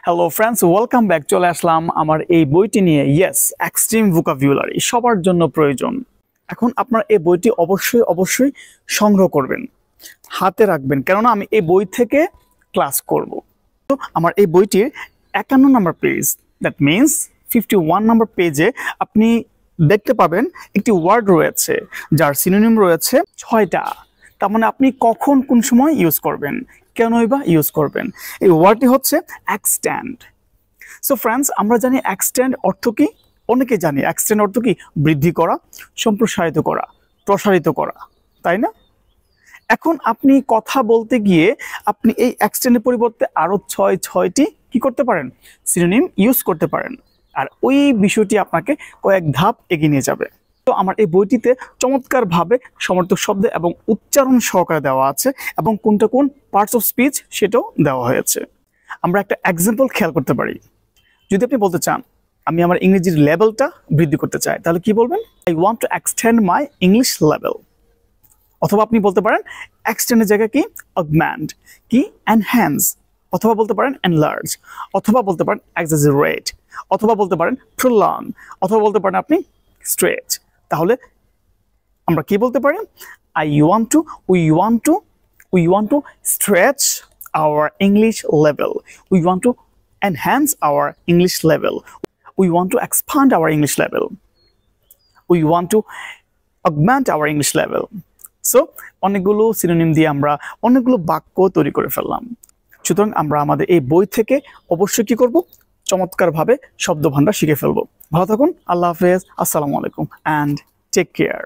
Hello friends, welcome back. চলে আসলাম আমার এই বইটি নিয়ে। ইয়েস, এক্সট্রিম ভোকাবুলারি সবার জন্য প্রয়োজন। এখন আপনার এই বইটি অবশ্যই সংগ্রহ করবেন, হাতে রাখবেন, কেননা আমি এই বই থেকে ক্লাস করব। তো আমার এই বইটির 51 নম্বর পেজ, দ্যাট মিনস 51 নম্বর পেজে আপনি দেখতে পাবেন একটি ওয়ার্ড রয়েছে যার সিনোনিম রয়েছে 6টা। তার মানে আপনি কখন কোন সময় ইউজ করবেন, কেনই বা ইউজ করবেন। এই ওয়ার্ডটি হচ্ছে এক্সটেন্ড। সো ফ্রেন্ডস, আমরা জানি এক্সটেন্ড অর্থ কি, অনেকে জানি এক্সটেন্ড অর্থ কি, বৃদ্ধি করা, সম্প্রসারিত করা, প্রসারিত করা, তাই না? এখন আপনি কথা বলতে গিয়ে আপনি এই এক্সটেন্ডের পরিবর্তে আরো ছয়টি কি করতে পারেন, সিনোনিম ইউজ করতে পারেন। আর ওই বিষয়টি আপনাকে কয়েক ধাপ এগিয়ে নিয়ে যাবে। তো আমার এই বইটিতে চমৎকারভাবে সমর্থক শব্দ এবং উচ্চারণ সহকারে দেওয়া আছে, এবং কোনটা কোন পার্টস অফ স্পিচ সেটাও দেওয়া হয়েছে। আমরা একটা এক্সাম্পল খেয়াল করতে পারি। যদি আপনি বলতে চান আমি আমার ইংরেজির লেভেলটা বৃদ্ধি করতে চাই, তাহলে কি বলবেন? I want to extend my English level. অথবা আপনি বলতে পারেন এক্সটেন্ডের জায়গায় কি, অগমেন্ট, কি এনহ্যান্স, অথবা বলতে পারেন এনলার্জ, অথবা বলতে পারেন এক্সাজারেট, অথবা বলতে পারেন প্রলং, অথবা বলতে পারেন আপনি স্ট্রেচ। তাহলে আমরা কি বলতে পারি? We want to stretch our English level, we want to enhance our English level, we want to expand our English level, we want to augment our English level. So অনেকগুলো সিনোনিম দিয়ে আমরা অনেকগুলো বাক্য তৈরি করে ফেললাম। সুতরাং আমরা আমাদের এই বই থেকে অবশ্যই কি করব, চমৎকারভাবে শব্দ ভান্ডার শিখে ফেলবো। ভালো থাকুন, আল্লাহ হাফেজ, আসসালামু আলাইকুম, and take care.